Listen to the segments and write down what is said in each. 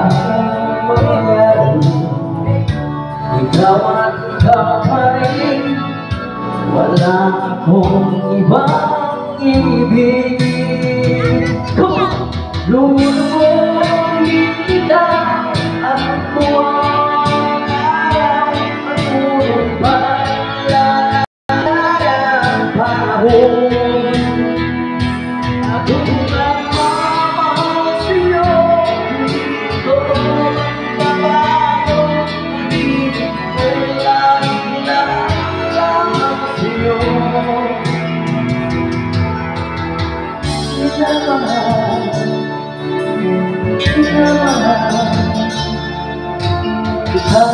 ang mangyari. Ikaw at ikaw pa rin, wala akong ibang ibig. Lulubuhin kita at buwan ay matulog pa ang panahon. Ako'y nagmamahal sa'yo, hindi ko mababago. Pag-ibig ko'y laging lamang sa'yo. Minamahal, minamahal kita.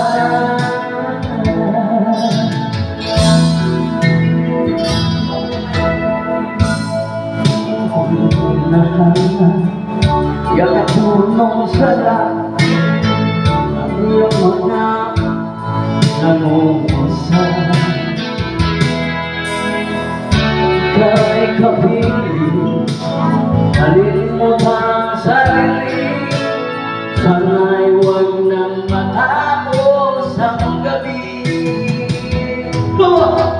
Yang punong sarap ang iyong mga nangungusap. Ika'y kapiling, kalimutan ang sarili. Sana'y huwag nang matapos ang gabi. Oh,